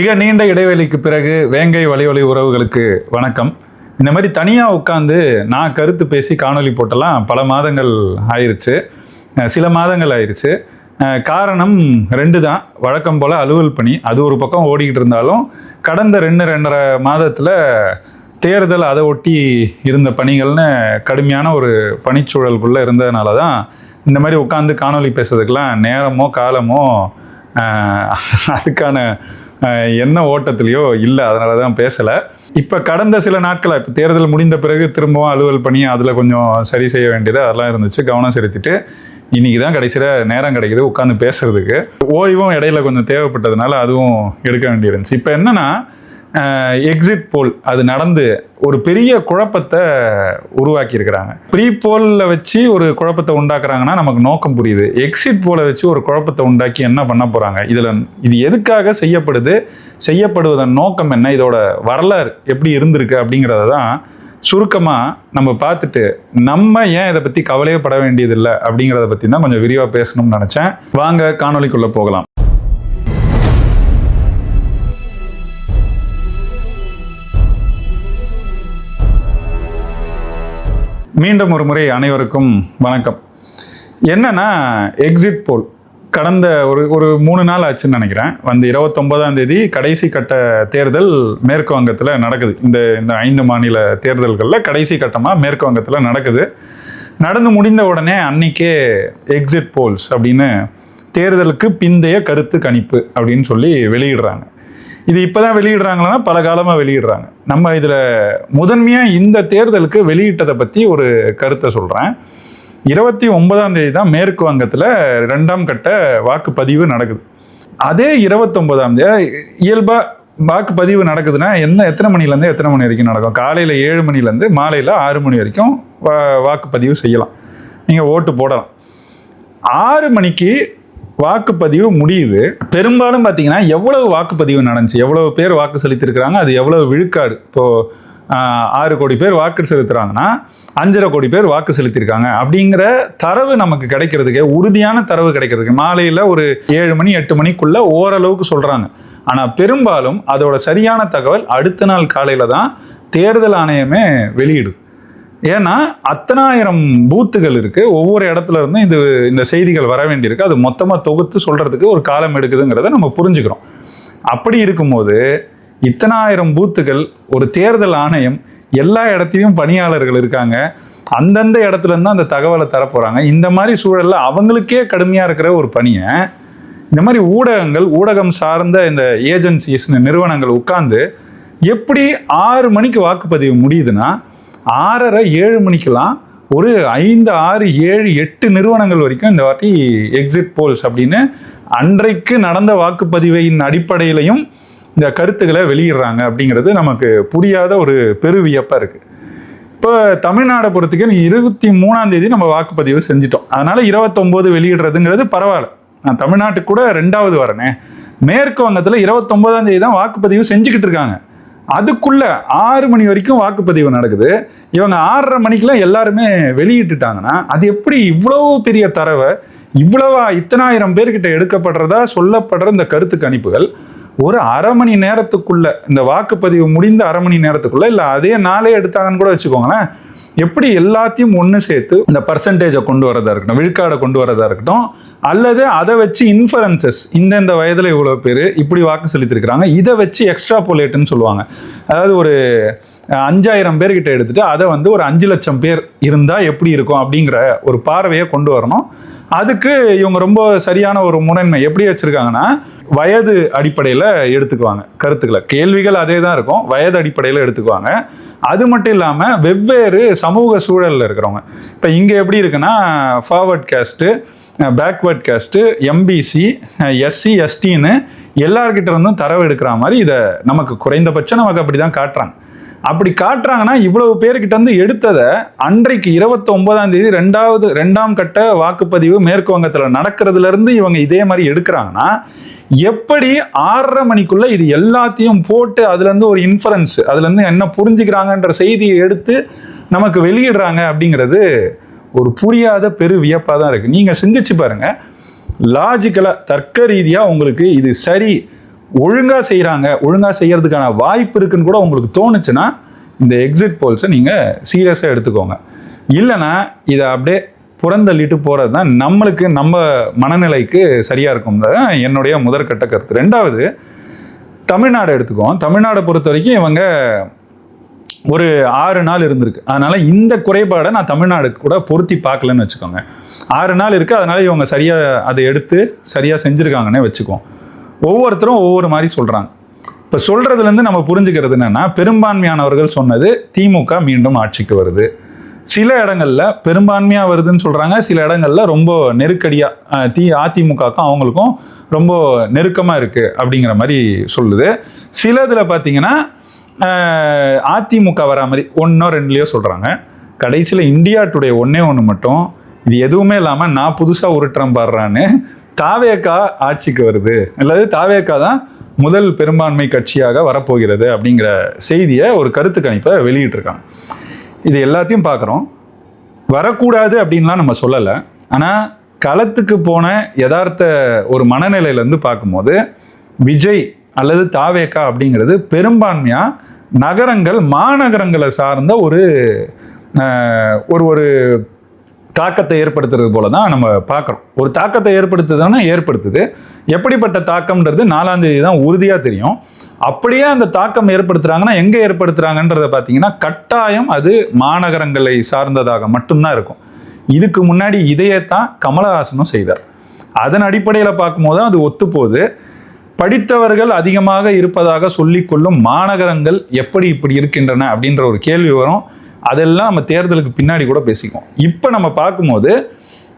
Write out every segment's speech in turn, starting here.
மிக நீண்ட இடைவெளிக்கு பிறகு வேங்கை வலையொலி உறவுகளுக்கு வணக்கம். இந்த மாதிரி தனியாக உட்காந்து நான் கருத்து பேசி காணொலி போட்டெல்லாம் பல மாதங்கள் ஆயிடுச்சு, சில மாதங்கள் ஆயிடுச்சு. காரணம் 2 தான். வழக்கம் போல் அலுவல் பணி அது ஒரு பக்கம் ஓடிக்கிட்டு இருந்தாலும் கடந்த 2-2.5 மாதத்தில் தேர்தல் அதை ஒட்டி இருந்த பணிகள்னு கடுமையான ஒரு பணிச்சூழலுக்குள்ளே இருந்ததுனால தான் இந்த மாதிரி உட்காந்து காணொலி பேசுறதுக்கெலாம் நேரமோ காலமோ அதுக்கான என்ன ஓட்டத்துலையோ இல்லை. அதனால தான் பேசலை. இப்போ கடந்த சில நாட்களாக இப்போ தேர்தல் முடிந்த பிறகு திரும்பவும் அலுவல் பண்ணி அதில் கொஞ்சம் சரி செய்ய வேண்டியது அதெல்லாம் இருந்துச்சு. கவனம் செலுத்திட்டு இன்றைக்கி தான் கடைசியில் நேரம் கிடைக்கிது உட்காந்து பேசுகிறதுக்கு. ஓய்வும் இடையில கொஞ்சம் தேவைப்பட்டதுனால அதுவும் எடுக்க வேண்டியிருந்துச்சு. இப்போ என்னென்னா எக்ஸிட் போல் அது நடந்து ஒரு பெரிய குழப்பத்தை உருவாக்கியிருக்கிறாங்க. ப்ரீ போலில் வச்சு ஒரு குழப்பத்தை உண்டாக்குறாங்கன்னா நமக்கு நோக்கம் புரியுது. எக்ஸிட் போலை வச்சு ஒரு குழப்பத்தை உண்டாக்கி என்ன பண்ண போகிறாங்க, இது எதுக்காக செய்யப்படுது, செய்யப்படுவதன் நோக்கம் என்ன, இதோட வரலாறு எப்படி இருந்திருக்கு அப்படிங்கிறத தான் சுருக்கமாக நம்ம பார்த்துட்டு நம்ம ஏன் இதை பற்றி கவலையே பட வேண்டியதில்லை அப்படிங்கிறத பற்றி தான் கொஞ்சம் விரிவாக பேசணும்னு நினச்சேன். வாங்க காணொலிக்குள்ளே போகலாம். மீண்டும் ஒரு முறை அனைவருக்கும் வணக்கம். என்னன்னா எக்ஸிட் போல் கடந்த ஒரு 3 நாள் ஆச்சுன்னு நினைக்கிறேன். 29ஆம் தேதி கடைசி கட்ட தேர்தல் மேற்கு வங்கத்தில் நடக்குது. இந்த 5 மாநில தேர்தல்களில் கடைசி கட்டமாக மேற்கு வங்கத்தில் நடக்குது. நடந்து முடிந்த உடனே அன்னைக்கே எக்ஸிட் போல்ஸ் அப்படின்னு தேர்தலுக்கு பிந்தைய கருத்து கணிப்பு அப்படின்னு சொல்லி வெளியிடுறாங்க. இது இப்போ தான் வெளியிடுறாங்களா, பல காலமாக வெளியிடுறாங்க. நம்ம இதில் முதன்மையாக இந்த தேர்தலுக்கு வெளியிட்டதை பற்றி ஒரு கருத்தை சொல்கிறேன். 29ஆம் தேதி தான் மேற்கு வங்கத்தில் 2ஆம் கட்ட வாக்குப்பதிவு நடக்குது. அதே 29ஆம் தேதி இயல்பாக வாக்குப்பதிவு நடக்குதுன்னா எத்தனை மணிலேருந்து எத்தனை மணி வரைக்கும் நடக்கும்? காலையில் 7 மணிலேருந்து மாலையில் 6 மணி வரைக்கும் வாக்குப்பதிவு செய்யலாம், நீங்கள் ஓட்டு போடலாம். 6 மணிக்கு வாக்குப்பதிவு முடியுது. பெரும்பாலும் பார்த்தீங்கன்னா எவ்வளவு வாக்குப்பதிவு நடந்துச்சு, எவ்வளவு பேர் வாக்கு செலுத்தியிருக்கிறாங்க, அது எவ்வளவு விழுக்காடு. இப்போது 6 கோடி பேர் வாக்கு செலுத்துகிறாங்கன்னா 5.5 கோடி பேர் வாக்கு செலுத்தியிருக்காங்க அப்படிங்கிற தரவு நமக்கு கிடைக்கிறதுக்கு, உறுதியான தரவு கிடைக்கிறதுக்கு மாலையில் ஒரு 7 மணி 8 மணிக்குள்ளே ஓரளவுக்கு சொல்கிறாங்க. ஆனால் பெரும்பாலும் அதோட சரியான தகவல் அடுத்த நாள் காலையில் தான் தேர்தல் ஆணையமே வெளியிடும். ஏன்னா அத்தனாயிரம் பூத்துகள் இருக்குது, ஒவ்வொரு இடத்துல இருந்தும் இந்த செய்திகள் வர வேண்டியிருக்கு. அது மொத்தமாக தொகுத்து சொல்கிறதுக்கு ஒரு காலம் எடுக்குதுங்கிறத நம்ம புரிஞ்சுக்கிறோம். அப்படி இருக்கும்போது இத்தனாயிரம் பூத்துகள், ஒரு தேர்தல் ஆணையம், எல்லா இடத்துலையும் பணியாளர்கள் இருக்காங்க, அந்தந்த இடத்துல இருந்து அந்த தகவலை தரப்போகிறாங்க. இந்த மாதிரி சூழலில் அவங்களுக்கே கடுமையாக இருக்கிற ஒரு பணியை இந்த மாதிரி ஊடகங்கள், ஊடகம் சார்ந்த இந்த ஏஜென்சிஸ் நிறுவனங்கள் உட்கார்ந்து எப்படி 6 மணிக்கு வாக்குப்பதிவு முடியுதுன்னா 6:30 7 மணிக்கெல்லாம் ஒரு 5 6 7 8 நிறுவனங்கள் வரைக்கும் இந்த வாட்டி எக்ஸிட் போல்ஸ் அப்படின்னு அன்றைக்கு நடந்த வாக்குப்பதிவின் அடிப்படையிலையும் இந்த கருத்துக்களை வெளியிடுறாங்க அப்படிங்கிறது நமக்கு புரியாத ஒரு பெருவியப்பாக இருக்குது. இப்போ தமிழ்நாடை பொறுத்துக்கு 23ஆம் தேதி நம்ம வாக்குப்பதிவு செஞ்சிட்டோம். அதனால் 29 வெளியிடுறதுங்கிறது பரவாயில்ல. நான் தமிழ்நாட்டுக்கு கூட 2வது வரனே. மேற்கு வங்கத்தில் 29ஆம் தேதி தான் வாக்குப்பதிவு செஞ்சுக்கிட்டு இருக்காங்க. அதுக்குள்ள 6 மணி வரைக்கும் வாக்குப்பதிவு நடக்குது. இவங்க 6:30 மணிக்கெல்லாம் எல்லாருமே வெளியிட்டுட்டாங்கன்னா அது எப்படி இவ்வளோ பெரிய தரவை இத்தனாயிரம் பேர்கிட்ட எடுக்கப்படுறதா சொல்லப்படுற இந்த கருத்து கணிப்புகள் ஒரு 1/2 மணி நேரத்துக்குள்ள, இந்த வாக்குப்பதிவு முடிந்த 1/2 மணி நேரத்துக்குள்ள, இல்லை அதே நாளே எடுத்தாங்கன்னு கூட வச்சுக்கோங்களேன், எப்படி எல்லாத்தையும் ஒன்று சேர்த்து இந்த பர்சன்டேஜை கொண்டு வரதா இருக்கட்டும், விழுக்காடை கொண்டு வரதா இருக்கட்டும், அல்லது அதை வச்சு இன்ஃபரன்சஸ், இந்த வயதில் இவ்வளோ பேர் இப்படி வாக்கு செலுத்திருக்கிறாங்க, இதை வச்சு எக்ஸ்ட்ராபோலேட்டுன்னு சொல்லுவாங்க. அதாவது ஒரு 5000 பேர்கிட்ட எடுத்துட்டு அதை ஒரு 5 லட்சம் பேர் இருந்தால் எப்படி இருக்கும் அப்படிங்கிற ஒரு பார்வையை கொண்டு வரணும். அதுக்கு இவங்க ரொம்ப சரியான ஒரு முறைமை எப்படி வச்சுருக்காங்கன்னா, வயது அடிப்படையில் எடுத்துக்குவாங்க கருத்துக்களை. கேள்விகள் அதே தான் இருக்கும், வயது அடிப்படையில் எடுத்துக்குவாங்க. அது மட்டும் இல்லாமல் வெவ்வேறு சமூக சூழலில் இருக்கிறவங்க, இப்போ இங்கே எப்படி இருக்குன்னா forward caste, backward caste, MBC, SC, எஸ்டின்னு எல்லார்கிட்ட இருந்தும் தரவு எடுக்கிற மாதிரி இதை நமக்கு குறைந்தபட்சம் நமக்கு அப்படி தான் காட்டுறாங்க. அப்படி காட்டுறாங்கன்னா இவ்வளவு பேர்கிட்ட இருந்து எடுத்ததை அன்றைக்கு 29ஆம் தேதி 2ஆம் கட்ட வாக்குப்பதிவு மேற்கு வங்கத்தில் நடக்கிறதுலேருந்து இவங்க இதே மாதிரி எடுக்கிறாங்கன்னா எப்படி 6:30 மணிக்குள்ள இது எல்லாத்தையும் போட்டு அதுலேருந்து ஒரு இன்ஃபரன்ஸ், அதுலேருந்து என்ன புரிஞ்சுக்கிறாங்கன்ற செய்தியை எடுத்து நமக்கு வெளியிடுறாங்க அப்படிங்கிறது ஒரு புரியாத பெரு வியப்பாக தான் இருக்குது. நீங்கள் சிந்திச்சு பாருங்கள், லாஜிக்கலாக தர்க்க ரீதியாக உங்களுக்கு இது சரி, ஒழுங்காக செய்கிறாங்க, ஒழுங்காக செய்யறதுக்கான வாய்ப்பு இருக்குன்னு கூட உங்களுக்கு தோணுச்சுன்னா இந்த எக்ஸிட் போல்ஸை நீங்கள் சீரியஸாக எடுத்துக்கோங்க. இல்லைன்னா இதை அப்படியே புறந்தள்ளிட்டு போகிறது தான் நம்மளுக்கு நம்ம மனநிலைக்கு சரியாக இருக்கும்ன்றது என்னுடைய முதற்கட்ட கருத்து. ரெண்டாவது, தமிழ்நாடு எடுத்துக்குவோம். தமிழ்நாடை பொறுத்த வரைக்கும் இவங்க ஒரு 6 நாள் இருந்திருக்கு. அதனால் இந்த குறைபாடை நான் தமிழ்நாடு கூட பொருத்தி பார்க்கலன்னு வச்சுக்கோங்க. 6 நாள் இருக்குது, அதனால் இவங்க சரியாக அதை எடுத்து சரியாக செஞ்சுருக்காங்கன்னே வச்சுக்குவோம். ஒவ்வொருத்தரும் ஒவ்வொரு மாதிரி சொல்கிறாங்க. இப்போ சொல்கிறதுலேருந்து நம்ம புரிஞ்சுக்கிறது என்னென்னா, பெரும்பான்மையானவர்கள் சொன்னது திமுக மீண்டும் ஆட்சிக்கு வருது. சில இடங்களில் பெரும்பான்மையாக வருதுன்னு சொல்கிறாங்க, சில இடங்களில் ரொம்ப நெருக்கடியாக அதிமுகவுக்கும் அவங்களுக்கும் ரொம்ப நெருக்கமாக இருக்குது அப்படிங்கிற மாதிரி சொல்லுது. சில இதில் பார்த்தீங்கன்னா அதிமுக வரா மாதிரி 1 or 2 சொல்கிறாங்க. கடைசியில் இந்தியா டுடே ஒன்று மட்டும் இது எதுவுமே இல்லாமல் நான் புதுசாக உருட்டுறேன் பாடுறான்னு தாவேகா ஆட்சிக்கு வருது, அல்லது தாவேகா தான் முதல் பெரும்பான்மை கட்சியாக வரப்போகிறது அப்படிங்கிற செய்தியை ஒரு கருத்து கணிப்பை வெளியிட்டிருக்காங்க. இது எல்லாத்தையும் பார்க்குறோம். வரக்கூடாது அப்படின்லாம் நம்ம சொல்லலை. ஆனால் களத்துக்கு போன யதார்த்த ஒரு மனநிலையிலேருந்து பார்க்கும்போது விஜய் அல்லது தாவேகா அப்படிங்கிறது பெரும்பான்மையாக நகரங்கள், மாநகரங்களை சார்ந்த ஒரு ஒரு தாக்கத்தை ஏற்படுத்துறது போல தான் நம்ம பார்க்குறோம். ஒரு தாக்கத்தை ஏற்படுத்துதுன்னா ஏற்படுத்துது. எப்படிப்பட்ட தாக்கம்ன்றது 4ஆம் தேதி தான் உறுதியாக தெரியும். அப்படியே அந்த தாக்கம் ஏற்படுத்துகிறாங்கன்னா எங்கே ஏற்படுத்துகிறாங்கன்றத பார்த்தீங்கன்னா கட்டாயம் அது மாநகரங்களை சார்ந்ததாக மட்டும்தான் இருக்கும். இதுக்கு முன்னாடி இதையத்தான் கமலஹாசனும் செய்தார். அதன் அடிப்படையில் பார்க்கும்போது அது ஒத்துப்போகுது. படித்தவர்கள் அதிகமாக இருப்பதாக சொல்லிக்கொள்ளும் மாநகரங்கள் எப்படி இப்படி இருக்கின்றன அப்படின்ற ஒரு கேள்வி வரும். அதெல்லாம் நம்ம தேர்தலுக்கு பின்னாடி கூட பேசிக்குவோம். இப்போ நம்ம பார்க்கும்போது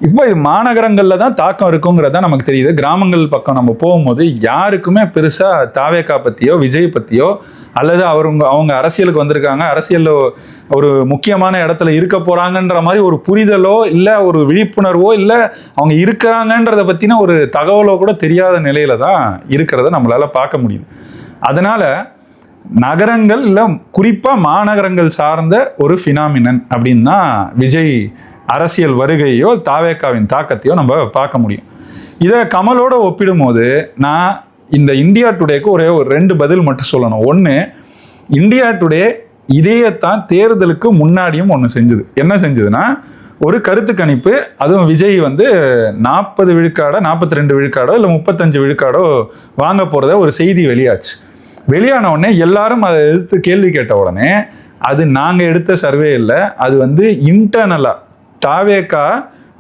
இப்போ இது மாநகரங்களில் தான் தாக்கம் இருக்குங்கிறதா நமக்கு தெரியுது. கிராமங்கள் பக்கம் நம்ம போகும்போது யாருக்குமே பெருசாக தாவேகா பற்றியோ விஜய் பற்றியோ அல்லது அவங்க அரசியலுக்கு வந்திருக்காங்க, அரசியலில் ஒரு முக்கியமான இடத்துல இருக்க போகிறாங்கன்ற மாதிரி ஒரு புரிதலோ இல்லை ஒரு விழிப்புணர்வோ இல்லை அவங்க இருக்கிறாங்கன்றதை பற்றின ஒரு தகவலோ கூட தெரியாத நிலையில தான் இருக்கிறத நம்மளால் பார்க்க முடியுது. அதனால் நகரங்கள் இல்லை குறிப்பாக மாநகரங்கள் சார்ந்த ஒரு ஃபினாமினன் அப்படின்னா விஜய் அரசியல் வருகையோ தாவேகாவின் தாக்கத்தையோ நம்ம பார்க்க முடியும். இதை கமலோட ஒப்பிடும்போது நான் இந்த இந்தியா டுடேக்கு ஒரே ஒரு 2 பதில் மட்டும் சொல்லணும். ஒன்று, இந்தியா டுடே இதையத்தான் தேர்தலுக்கு முன்னாடியும் ஒன்று செஞ்சுது. என்ன செஞ்சதுன்னா, ஒரு கருத்து கணிப்பு, அதுவும் விஜய் 40 விழுக்காடோ 42 விழுக்காடோ இல்லை 35 விழுக்காடோ வாங்க போகிறத ஒரு செய்தி வெளியாச்சு. வெளியான உடனே எல்லாரும் அதை எடுத்து கேள்வி கேட்ட உடனே அது நாங்கள் எடுத்த சர்வே இல்லை, அது இன்டர்னலாக தாவேகா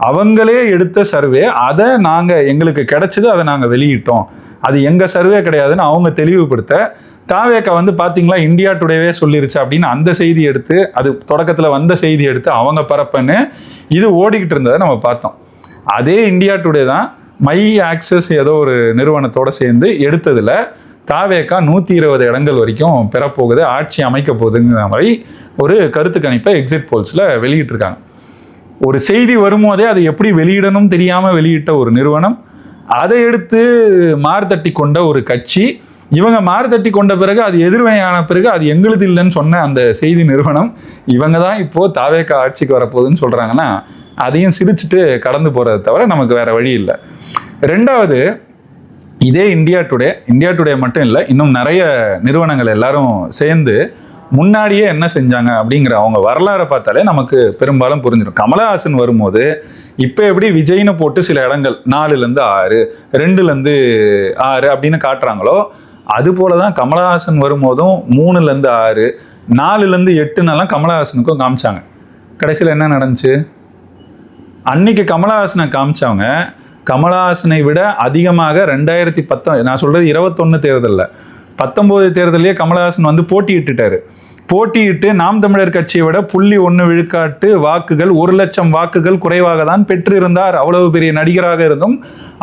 அவங்களே எடுத்த சர்வே, அதை எங்களுக்கு கிடைச்சது, அதை நாங்கள் வெளியிட்டோம், அது எங்கள் சர்வே கிடையாதுன்னு அவங்க தெளிவுபடுத்த தாவேகா பார்த்தீங்களா இந்தியா டுடேவே சொல்லிருச்சு அப்படின்னு அந்த செய்தி எடுத்து, அது தொடக்கத்தில் வந்த செய்தி எடுத்து அவங்க பரப்பன்னு இது ஓடிக்கிட்டு இருந்ததை நம்ம பார்த்தோம். அதே இந்தியா டுடே தான் மை ஆக்சஸ் ஏதோ ஒரு நிறுவனத்தோடு சேர்ந்து எடுத்ததில் தாவேகா 120 இடங்கள் வரைக்கும் பெறப்போகுது, ஆட்சி அமைக்க போகுதுங்கிற மாதிரி ஒரு கருத்து கணிப்பை எக்ஸிட் போல்ஸில் வெளியிட்டிருக்காங்க. ஒரு செய்தி வரும்போதே அதை எப்படி வெளியிடணும் தெரியாமல் வெளியிட்ட ஒரு நிறுவனம், அதை எடுத்து மார்தட்டி கொண்ட ஒரு கட்சி, இவங்க மார்தட்டி கொண்ட பிறகு அது எதிர்வினையான பிறகு அது எங்களுது இல்லைன்னு சொன்ன அந்த செய்தி நிறுவனம் இவங்க தான் இப்போது தாவேகா ஆட்சிக்கு வரப்போகுதுன்னு சொல்கிறாங்கன்னா அதையும் சிரிச்சுட்டு கடந்து போகிறத தவிர நமக்கு வேறு வழி இல்லை. ரெண்டாவது, இதே இந்தியா டுடே மட்டும் இல்லை, இன்னும் நிறைய நிறுவனங்கள் எல்லாரும் சேர்ந்து முன்னாடியே என்ன செஞ்சாங்க அப்படிங்கிற அவங்க வரலாறை பார்த்தாலே நமக்கு பெரும்பாலும் புரிஞ்சிடும். கமலஹாசன் வரும்போது இப்போ எப்படி விஜய்னு போட்டு சில இடங்கள் 4லேருந்து 6, 2லேருந்து 6 அப்படின்னு காட்டுறாங்களோ அது போல தான் கமலஹாசன் வரும்போதும் 3லேருந்து 6, 4லேருந்து 8ன்னெல்லாம் கமலஹாசனுக்கும் காமிச்சாங்க. கடைசியில் என்ன நடந்துச்சு? அன்னைக்கு கமலஹாசனை காமிச்சவங்க கமலஹாசனை விட அதிகமாக 2019, நான் சொல்கிறது 21 தேர்தலில், 19 தேர்தலையே கமலஹாசன் போட்டியிட்டுட்டாரு. போட்டியிட்டு நாம் தமிழர் கட்சியை விட 0.1 விழுக்காட்டு வாக்குகள், 1 லட்சம் வாக்குகள் குறைவாக தான் பெற்றிருந்தார். அவ்வளவு பெரிய நடிகராக இருந்தும்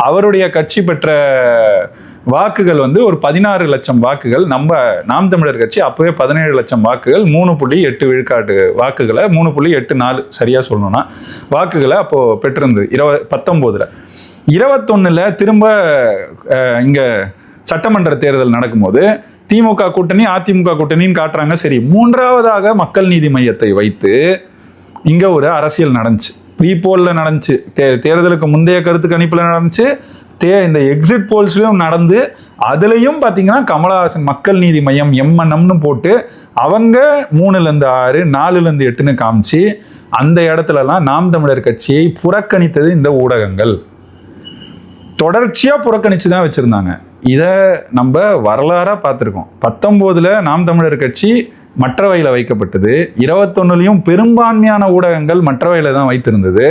அவருடைய கட்சி பெற்ற வாக்குகள் ஒரு 16 லட்சம் வாக்குகள். நம்ம நாம் தமிழர் கட்சி அப்போவே 17 லட்சம் வாக்குகள், 3.8 விழுக்காட்டு வாக்குகளை, 3.84 சரியாக சொல்லணும்னா வாக்குகளை அப்போது பெற்றிருந்தது 19. 21 திரும்ப இங்கே சட்டமன்ற தேர்தல் நடக்கும்போது திமுக கூட்டணி அதிமுக கூட்டணின்னு காட்டுறாங்க. சரி, 3வதாக மக்கள் நீதி மையத்தை வைத்து இங்கே ஒரு அரசியல் நடந்துச்சு, ரீபோலில் நடந்துச்சு, தேர்தலுக்கு முந்தைய கருத்து கணிப்பில் நடந்துச்சு, இந்த எக்ஸிட் போல்ஸ்லையும் நடந்து அதுலேயும் பார்த்தீங்கன்னா கமலஹாசன் மக்கள் நீதி மையம் MNMனு போட்டு அவங்க 3-6 4-8ன்னு காமிச்சு அந்த இடத்துலலாம் நாம் தமிழர் கட்சியை புறக்கணித்தது இந்த ஊடகங்கள். தொடர்ச்சியாக புறக்கணித்து தான் வச்சுருந்தாங்க. இதை நம்ம வரலாறாக பார்த்துருக்கோம். 19 நாம் தமிழர் கட்சி மற்றவையில் வைக்கப்பட்டது. 21 பெரும்பான்மையான ஊடகங்கள் மற்றவையில் தான் வைத்திருந்தது.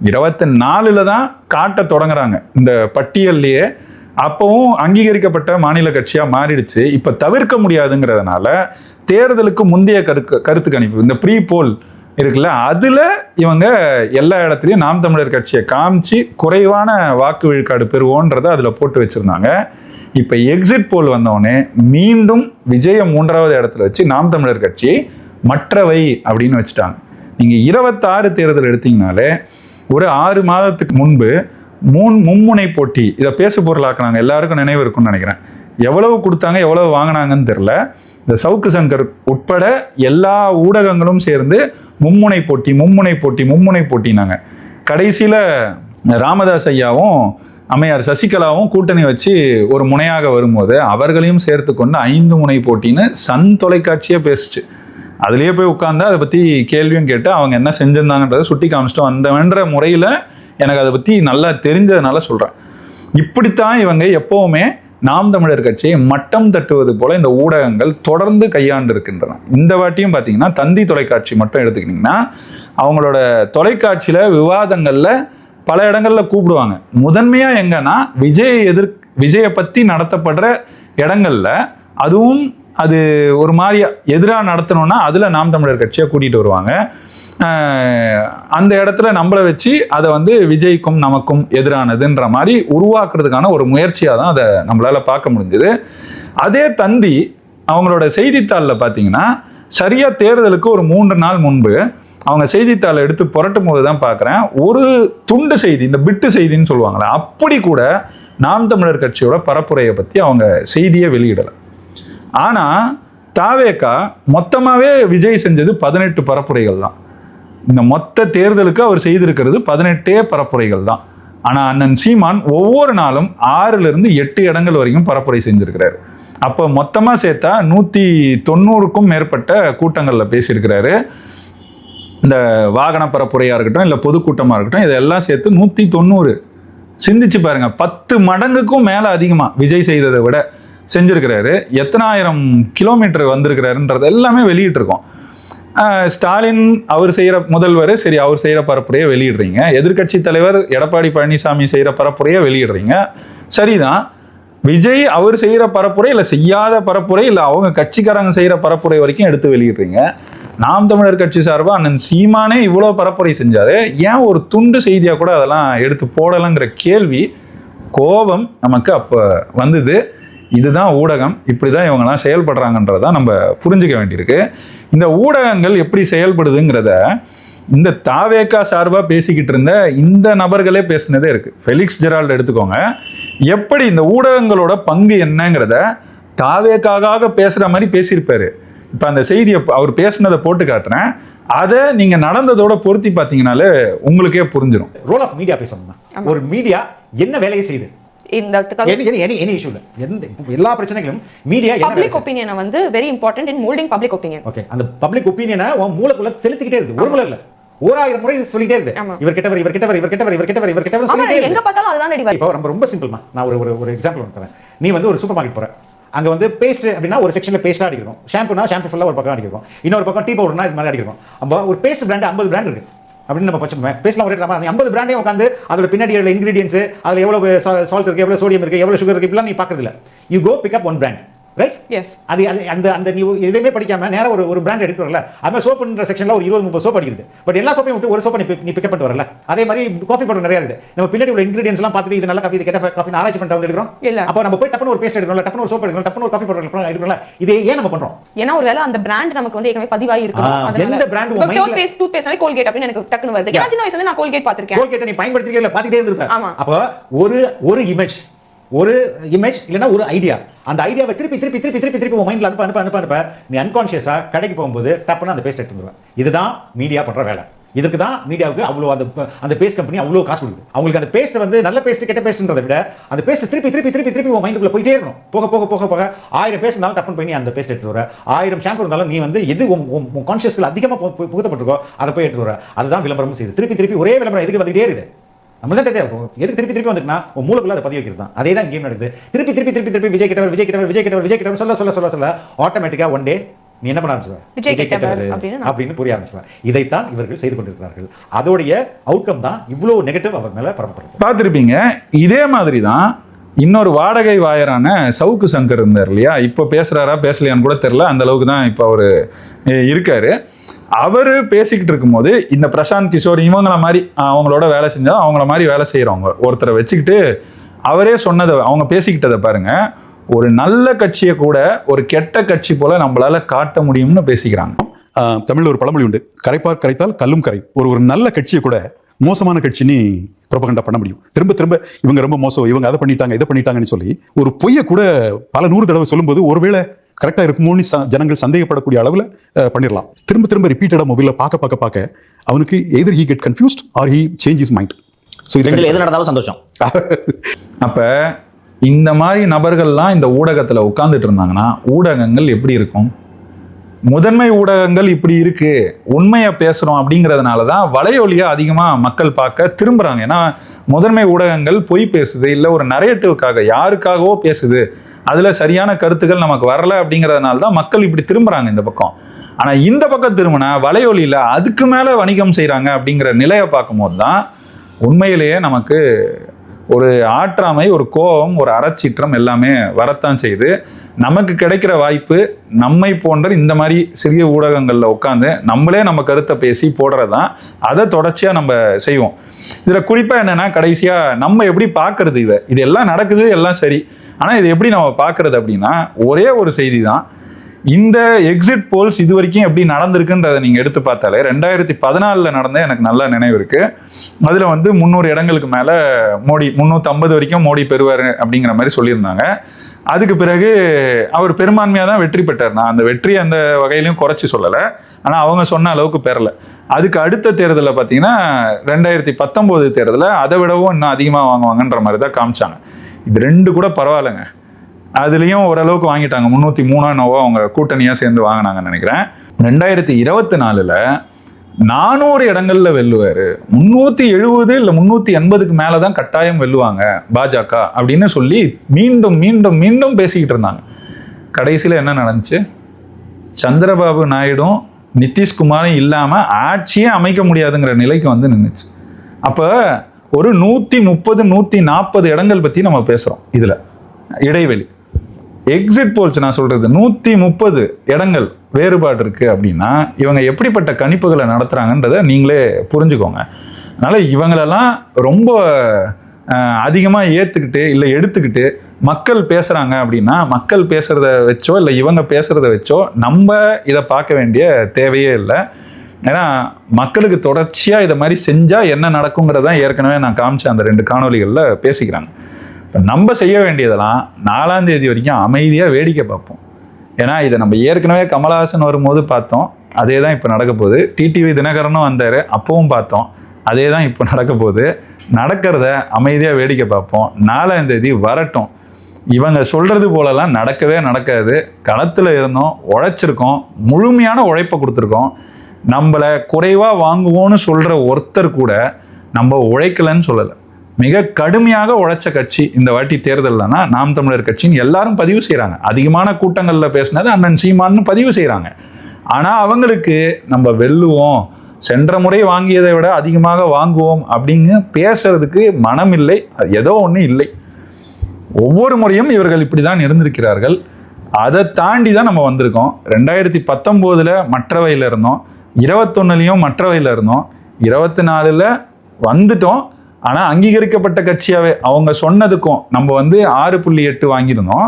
24 தான் காட்ட தொடங்குறாங்க இந்த பட்டியல்லையே. அப்பவும் அங்கீகரிக்கப்பட்ட மாநில கட்சியாக மாறிடுச்சு. இப்போ தவிர்க்க முடியாதுங்கிறதுனால தேர்தலுக்கு முந்தைய கருத்து கணிப்பு, இந்த ப்ரீ போல் இருக்குல்ல, அதில் இவங்க எல்லா இடத்துலையும் நாம் தமிழர் கட்சியை காமிச்சு குறைவான வாக்கு விழுக்காடு பெறுவோன்றதை அதில் போட்டு வச்சுருந்தாங்க. இப்போ எக்ஸிட் போல் வந்தவொடனே மீண்டும் விஜய 3வது இடத்துல வச்சு நாம் தமிழர் கட்சியை மற்றவை அப்படின்னு வச்சுட்டாங்க. நீங்கள் 26 தேர்தல் எடுத்தீங்கனாலே ஒரு 6 மாதத்துக்கு முன்பு மும்முனை போட்டி இதை பேசு பொருளாக்குனாங்க. எல்லாருக்கும் நினைவு இருக்குன்னு நினைக்கிறேன். எவ்வளவு கொடுத்தாங்க எவ்வளவு வாங்கினாங்கன்னு தெரில. இந்த சவுக்கு சங்கர் உட்பட எல்லா ஊடகங்களும் சேர்ந்து மும்முனை போட்டினாங்க. கடைசியில் ராமதாஸ் ஐயாவும் அம்மையார் சசிகலாவும் கூட்டணி வச்சு ஒரு முனையாக வரும்போது அவர்களையும் சேர்த்து கொண்டு 5 முனை போட்டின்னு சன் தொலைக்காட்சியே பேசுச்சு. அதுலேயே போய் உட்காந்து அதை பற்றி கேள்வியும் கேட்டு அவங்க என்ன செஞ்சிருந்தாங்கன்றதை சுட்டி காமிச்சிட்டு வந்தவன்ற முறையில் எனக்கு அதை பற்றி நல்லா தெரிஞ்சதுனால சொல்கிறேன். இப்படித்தான் இவங்க எப்போவுமே நாம் தமிழர் கட்சியை மட்டம் தட்டுவது போல இந்த ஊடகங்கள் தொடர்ந்து கையாண்டு இருக்கின்றன. இந்த வாட்டியும் பார்த்தீங்கன்னா தந்தி தொலைக்காட்சி மட்டும் எடுத்துக்கிட்டிங்கன்னா அவங்களோட தொலைக்காட்சியில் விவாதங்களில் பல இடங்களில் கூப்பிடுவாங்க. முதன்மையாக எங்கன்னா விஜயை பற்றி நடத்தப்படுற இடங்களில் அதுவும் அது ஒரு மாதிரி எதிராக நடத்தணும்னா அதில் நாம் தமிழர் கட்சியை கூட்டிகிட்டு வருவாங்க. அந்த இடத்துல நம்மளை வச்சு அதை வந்து விஜய்க்கும் நமக்கும் எதிரானதுன்ற மாதிரி உருவாக்குறதுக்கான ஒரு முயற்சியாக தான் அதை நம்மளால் பார்க்க முடிஞ்சுது. அதே தந்தி அவங்களோட செய்தித்தாளில் பார்த்தீங்கன்னா சரியாக தேர்தலுக்கு ஒரு 3 நாள் முன்பு அவங்க செய்தித்தாளை எடுத்து புரட்டும் போது தான் பார்க்குறேன் ஒரு துண்டு செய்தி, இந்த பிட்டு செய்தின்னு சொல்லுவாங்களே, அப்படி கூட நாம் தமிழர் கட்சியோட பரப்புரையை பற்றி அவங்க செய்தியை வெளியிடலை. ஆனால் தாவேகா மொத்தமாகவே விஜய் செஞ்சது 18 பரப்புரைகள் தான். இந்த மொத்த தேர்தலுக்கு அவர் செய்திருக்கிறது 18 பரப்புரைகள் தான். ஆனால் அண்ணன் சீமான் ஒவ்வொரு நாளும் 6-8 இடங்கள் வரைக்கும் பரப்புரை செஞ்சிருக்கிறாரு. அப்போ மொத்தமாக சேர்த்தா 190க்கும் மேற்பட்ட கூட்டங்களில் பேசியிருக்கிறாரு. இந்த வாகன பரப்புரையாக இருக்கட்டும் இல்லை பொதுக்கூட்டமாக இருக்கட்டும் இதெல்லாம் சேர்த்து 190. சிந்திச்சு பாருங்க, 10 மடங்குக்கும் மேலே அதிகமாக விஜய் செய்ததை விட செஞ்சிருக்கிறாரு. எத்தனாயிரம் கிலோமீட்டர் வந்திருக்கிறாருன்றது எல்லாமே வெளியிட்டிருக்கோம். ஸ்டாலின் அவர் செய்கிற முதல்வர் சரி, அவர் செய்கிற பரப்புரையை வெளியிடுறீங்க. எதிர்கட்சி தலைவர் எடப்பாடி பழனிசாமி செய்கிற பரப்புரையை வெளியிடுறீங்க. சரிதான், விஜய் அவர் செய்கிற பரப்புரை இல்லை செய்யாத பரப்புரை இல்லை அவங்க கட்சிக்காரங்க செய்கிற பரப்புரை வரைக்கும் எடுத்து வெளியிடுறீங்க. நாம் தமிழர் கட்சி சார்பாக அண்ணன் சீமானே இவ்வளோ பரப்புரை செஞ்சாரு, ஏன் ஒரு துண்டு செய்தியாக கூட அதெல்லாம் எடுத்து போடலைங்கிற கேள்வி, கோபம் நமக்கு அப்போ வந்தது. இதுதான் ஊடகம், இப்படி தான் இவங்கெல்லாம் செயல்படுறாங்கன்றதான் நம்ம புரிஞ்சுக்க வேண்டியிருக்கு. இந்த ஊடகங்கள் எப்படி செயல்படுதுங்கிறத இந்த தாவேகா சார்பாக பேசிக்கிட்டு இருந்த இந்த நபர்களே பேசினதே இருக்குது. ஃபெலிக்ஸ் ஜெரால்டு எடுத்துக்கோங்க, எப்படி இந்த ஊடகங்களோட பங்கு என்னங்கிறத தாவேக்காக பேசுகிற மாதிரி பேசியிருப்பாரு. இப்போ அந்த செய்தியை அவர் பேசினதை போட்டு காட்டுறேன். அதை நீங்கள் நடந்ததோட பொருத்தி பார்த்தீங்கன்னாலே உங்களுக்கே புரிஞ்சிடும். ரோல் ஆஃப் மீடியா பேசணும்னா ஒரு மீடியா என்ன வேலையை செய்யுது எல்லா பிரச்சனைகளும் மீடியா பப்ளிக் ஒபினியனை வந்து very important in moulding public opinion. Okay, அந்த பப்ளிக் ஒபினியனை மூலக்குள்ள செலுத்திக்கிட்டே இருக்கு. ஒரு முறை இல்ல, 1000 முறை சொல்லிட்டே இருக்கு. இவர் கிட்டவர் இவர் கிட்டவர் இவர் கிட்டவர் இவர் கிட்டவர் இவர் கிட்டவர் சொல்லிட்டே எங்க பார்த்தாலும் அதுதான் ரெடி. இப்போ ரொம்ப சிம்பிள்மா, நான் ஒரு எக்ஸாம்பிள் தரேன். நீ வந்து ஒரு சூப்பர் மார்க்கெட் போற, அங்க வந்து பேஸ்ட் அப்படின்னா ஒரு செக்ஷன்ல பேஸ்டா அடிக்கிறோம், ஷாம்புனா ஷாம்பு ஃபுல்லா ஒரு பக்கம் அடிக்கிறோம், இன்னொரு பக்கம் டீ பவுடர்னா இது மாதிரி அடிக்கிறோம். அப்ப ஒரு பேஸ்ட் பிராண்ட் 50 பிராண்ட் இருக்கு அப்படின்னு நம்ம பச்சை பேசலாம். ஒரு 50 பிராண்டையும் உட்காந்து அதோட பின்னாடி இன்கிரீடியன்ஸ், அதுல எவ்வளவு சால்ட் இருக்கு, எவ்வளவு சோடியம் இருக்கு, எவ்வளவு சுகர் இருக்கு, இப்பெல்லாம் நீ பாக்குறது இல்ல. You go pick up one brand, right? Yes. அது அந்த அந்த நீ எதுவுமே படிக்காம நேரா ஒரு பிராண்ட் எடுத்து வரல. அது சோப்புன்ற செக்ஷன்ல ஒரு 20-30 சோப் அடிக்குது. பட் எல்லா சோப்பையும் விட்டு ஒரு சோப்பை நீ பிக்கப் பண்ணிட்டு வரல. அதே மாதிரி காஃபி பவுடர் நிறைய இருக்குது. நம்ம பின்னாடி உள்ள இன்கிரீடியன்ஸ் எல்லாம் பார்த்துட்டு இது நல்ல காஃபி, இது கெட்ட காஃபி ஆராய்ச்சி பண்ணிட்டு எடுக்கிறோம். அப்போ நம்ம போய் டப்புனு ஒரு பேஸ்ட் எடுக்கிறோம், டப்புனு ஒரு சோப் எடுக்கிறோம், டப்புனு ஒரு காஃபி பவுடர் எடுக்கிறோம். இது ஏன் நம்ம பண்றோம்? ஏன்னா ஒருவேளை அந்த பிராண்ட் நமக்கு வந்து ஏற்கனவே பதிவாகி இருக்கும். எந்த பிராண்ட் உங்க மைண்ட்ல டூத் பேஸ்ட்னாலே கோல்கேட் அப்படி எனக்கு டக்குனு வருது. ஏன்னா சின்ன வயசுல நான் கோல்கேட் பாத்திருக்கேன். கோல்கேட் நீ பயன்படுத்திட்டே இல்ல, பாத்துட்டே இருந்திருப்ப. அப்போ ஒரு இமேஜ் இல்லைன்னா ஒரு ஐடியா, அந்த ஐடியாவை திருப்பி உன் மைண்ட்ல அனுப்ப நீ அன்கான்ஷியஸா கடைக்கு போகும்போது டப்புன்னு அந்த பேஸ்ட் எடுத்து வந்துருவேன். இதுதான் மீடியா பண்ற வேலை. இதுக்கு தான் மீடியாவுக்கு அவ்வளோ அந்த பேஸ்ட் கம்பெனி அவ்வளோ காசு கொடுக்குது. அவங்களுக்கு அந்த பேஸ்ட் வந்து நல்ல பேஸ்ட் கெட்ட பேஸ்ட்ன்றதை விட அந்த பேஸ்ட் திருப்பி உன் மைண்டுக்குள்ள போயிட்டே இருக்கணும். போக 1000 பேஸ்ட் இருந்தாலும் டப்புன்னு பண்ணி அந்த பேஸ்ட் எடுத்து வர, 1000 ஷாம்பு இருந்தாலும் நீ வந்து எது உன் கான்ஷியஸ்ல அதிகமாக புகுத்தப்பட்டிருக்கோ அதை போய் எடுத்து வர. அதுதான் விளம்பரமும் செய்யுது. திருப்பி ஒரே விளம்பரம் எதுக்கு வந்துட்டே இருக்குது. நம்ம தான் தெரியாது எதுக்கு திருப்பி வந்துட்டுனா உன் மூளைக்குள்ள அதை பதிவு வைக்கிறது தான். அதே தான் கேம் நடக்குது. திருப்பி விஜய் கிட்டவர் சொல்ல ஆட்டோமேட்டிக்கா ஒன் டே நீ என்ன பண்ண ஆரம்பிச்சுவ, விஜய் கிட்டவர் அப்படின்னு புரிய ஆரம்பிச்சுவ. இதைத்தான் இவர்கள் செய்து கொண்டிருக்கிறார்கள். அதோடைய அவுட்கம் தான் இவ்வளவு நெகட்டிவ் அவர் மேல பரப்பப்படுது. பார்த்துருப்பீங்க. இதே மாதிரி தான் இன்னொரு வாடகை வாயரான சவுக்கு சங்கர் இருந்தார் இல்லையா, இப்போ பேசுறாரா பேசலையான்னு கூட தெரியல, அந்த அளவுக்கு தான் இப்போ அவர் இருக்காரு. அவர் பேசிக்கிட்டு இருக்கும்போது இந்த பிரசாந்த் கிஷோர் இவங்கள மாதிரி அவங்களோட வேலை செஞ்சா அவங்கள மாதிரி வேலை செய்கிறவங்க ஒருத்தரை வச்சுக்கிட்டு அவரே சொன்னதை அவங்க பேசிக்கிட்டதை பாருங்க. ஒரு நல்ல கட்சியை கூட ஒரு கெட்ட கட்சி போல நம்மளால காட்ட முடியும்னு பேசிக்கிறாங்க. தமிழ்ல ஒரு பழமொழி உண்டு, கரைப்பார் கரைத்தால் கல்லும் கரை. ஒரு நல்ல கட்சியை கூட மோசமான கட்சின்னு ப்ரொபகண்டா பண்ண முடியும். திரும்ப இவங்க ரொம்ப மோசம், இவங்க அதை பண்ணிட்டாங்க இதை பண்ணிட்டாங்கன்னு சொல்லி ஒரு பொய்யை கூட பல 100 தடவை சொல்லும்போது ஒருவேளை கரெக்டா இருக்குமோன்னு ஜனங்கள் சந்தேகப்படக்கூடிய அளவுல பண்ணிடலாம். திரும்ப ரிப்பீட்டடா மொபைல்ல பார்க்க அவனுக்கு either he get confused or he change his mind. So இது எது நடந்தாலும் சந்தோஷம். அப்ப இந்த மாதிரி நபர்கள்லாம் இந்த ஊடகத்துல உட்கார்ந்துட்டு இருந்தாங்கன்னா ஊடகங்கள் எப்படி இருக்கும்? முதன்மை ஊடகங்கள் இப்படி இருக்கு, உண்மையை பேசுறோம் அப்படிங்கிறதுனால தான் வலையொலியை அதிகமா மக்கள் பார்க்க திரும்புறாங்க. ஏன்னா முதன்மை ஊடகங்கள் பொய் பேசுது, இல்லை ஒரு நரேட்டிவ்காக யாருக்காகவோ பேசுது, அதுல சரியான கருத்துக்கள் நமக்கு வரல அப்படிங்கிறதுனால தான் மக்கள் இப்படி திரும்புறாங்க இந்த பக்கம். ஆனா இந்த பக்கம் திரும்பினா வலையொலியில அதுக்கு மேல வணிகம் செய்யறாங்க அப்படிங்கிற நிலையை பார்க்கும்போது தான் உண்மையிலேயே நமக்கு ஒரு ஆற்றாமை, ஒரு கோபம், ஒரு அறச்சீற்றம் எல்லாமே வரத்தான் செய்யுது. நமக்கு கிடைக்கிற வாய்ப்பு நம்மை போன்ற இந்த மாதிரி சிறிய ஊடகங்களில் உட்காந்து நம்மளே நம்ம கருத்தை பேசி போடுறது தான். அதை தொடர்ச்சியாக நம்ம செய்வோம். இதில் குறிப்பாக என்னென்னா கடைசியாக நம்ம எப்படி பார்க்கறது, இது எல்லாம் நடக்குது எல்லாம் சரி, ஆனால் இது எப்படி நம்ம பார்க்கறது அப்படின்னா ஒரே ஒரு செய்தி தான். இந்த எக்ஸிட் போல்ஸ் இது வரைக்கும் எப்படி நடந்திருக்குன்றதை நீங்கள் எடுத்து பார்த்தாலே 2014 நடந்த எனக்கு நல்லா நினைவு இருக்குது. அதில் வந்து 300 இடங்களுக்கு மேலே மோடி, 350 வரைக்கும் மோடி பெறுவார் அப்படிங்கிற மாதிரி சொல்லியிருந்தாங்க. அதுக்கு பிறகு அவர் பெரும்பான்மையாக தான் வெற்றி பெற்றார். நான் அந்த வெற்றி அந்த வகையிலையும் குறைச்சி சொல்லலை, ஆனால் அவங்க சொன்ன அளவுக்கு பெறலை. அதுக்கு அடுத்த தேர்தலில் பார்த்தீங்கன்னா 2019 தேர்தலில் அதை விடவும் இன்னும் அதிகமாக வாங்குவாங்கன்ற மாதிரி தான் காமிச்சாங்க. இது 2 கூட பரவாயில்லைங்க, அதுலேயும் ஓரளவுக்கு வாங்கிட்டாங்க. 303 அவங்க கூட்டணியாக சேர்ந்து வாங்கினாங்கன்னு நினைக்கிறேன். 2024 400 இடங்கள்ல வெல்லுவார், 370 இல்லை 380க்கு மேலே தான் கட்டாயம் வெல்லுவாங்க பாஜக அப்படின்னு சொல்லி மீண்டும் மீண்டும் மீண்டும் பேசிக்கிட்டு இருந்தாங்க. கடைசியில் என்ன நடந்துச்சு? சந்திரபாபு நாயுடும் நிதிஷ்குமாரும் இல்லாமல் ஆட்சியே அமைக்க முடியாதுங்கிற நிலைக்கு வந்து நின்றுச்சு. அப்போ ஒரு 130 140 இடங்கள் பற்றி நம்ம பேசுகிறோம். இதில் இடைவெளி எக்ஸிட் போல்ஸ் நான் சொல்கிறது 130 இடங்கள் வேறுபாடு இருக்குது அப்படின்னா இவங்க எப்படிப்பட்ட கணிப்புகளை நடத்துகிறாங்கன்றதை நீங்களே புரிஞ்சுக்கோங்க. அதனால் இவங்களெல்லாம் ரொம்ப அதிகமாக ஏற்றுக்கிட்டு இல்லை எடுத்துக்கிட்டு மக்கள் பேசுகிறாங்க அப்படின்னா மக்கள் பேசுகிறத வச்சோ இல்லை இவங்க பேசுகிறத வச்சோ நம்ம இதை பார்க்க வேண்டிய தேவையே இல்லை. ஏன்னா மக்களுக்கு தொடர்ச்சியாக இதை மாதிரி செஞ்சால் என்ன நடக்குங்கிறதான் ஏற்கனவே நான் காமிச்ச அந்த 2 காணொலிகளில் பேசிக்கிறாங்க. இப்போ நம்ம செய்ய வேண்டியதெல்லாம் 4ஆம் தேதி வரைக்கும் அமைதியாக வேடிக்கை பார்ப்போம். ஏன்னா இதை நம்ம ஏற்கனவே கமலஹாசன் வரும்போது பார்த்தோம், அதே தான் இப்போ நடக்க போகுது. டிடிவி தினகரனும் வந்தார், அப்பவும் பார்த்தோம், அதே தான் இப்போ நடக்க போகுது. நடக்கிறத அமைதியாக வேடிக்கை பார்ப்போம். 4ஆம் தேதி வரட்டும். இவங்க சொல்கிறது போலலாம் நடக்கவே நடக்காது. களத்தில் இருந்தோம், உழைச்சிருக்கோம், முழுமையான உழைப்பை கொடுத்துருக்கோம். நம்மளை குறைவாக வாங்குவோன்னு சொல்கிற ஒருத்தர் கூட நம்ம உழைக்கலன்னு சொல்லலை. மிக கடுமையாக உழைச்ச கட்சி இந்த வாட்டி தேர்தல்னா நாம் தமிழர் கட்சின்னு எல்லாரும் பதிவு செய்கிறாங்க. அதிகமான கூட்டங்களில் பேசினது அண்ணன் சீமான்னு பதிவு செய்கிறாங்க. ஆனால் அவங்களுக்கு நம்ம வெல்லுவோம், சென்ற முறை வாங்கியதை விட அதிகமாக வாங்குவோம் அப்படின்னு பேசுறதுக்கு மனம் இல்லை, அது ஏதோ ஒன்றும் இல்லை. ஒவ்வொரு முறையும் இவர்கள் இப்படி தான் இருந்திருக்கிறார்கள். அதை தாண்டி தான் நம்ம வந்திருக்கோம். 2019 மற்றவையில் இருந்தோம், 21 மற்றவையில் இருந்தோம், 24 வந்துட்டோம். ஆனால் அங்கீகரிக்கப்பட்ட கட்சியாகவே அவங்க சொன்னதுக்கும் நம்ம வந்து 6.8 வாங்கியிருந்தோம்.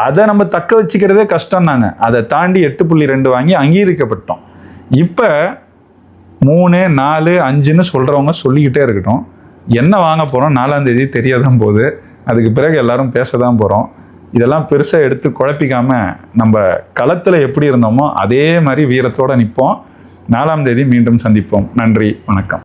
அதை நம்ம தக்க வச்சுக்கிறதே கஷ்டம்னாங்க. அதை தாண்டி 8.2 வாங்கி அங்கீகரிக்கப்பட்டோம். இப்போ 3, 4, 5ன்னு சொல்கிறவங்க சொல்லிக்கிட்டே இருக்கட்டும். என்ன வாங்க போகிறோம் 4ஆம் தேதி தெரியாதான் போகுது. அதுக்கு பிறகு எல்லாரும் பேச தான் போகிறோம். இதெல்லாம் பெருசாக எடுத்து குழப்பிக்காமல் நம்ம களத்தில் எப்படி இருந்தோமோ அதே மாதிரி வீரத்தோடு நிற்போம். 4ஆம் தேதி மீண்டும் சந்திப்போம். நன்றி, வணக்கம்.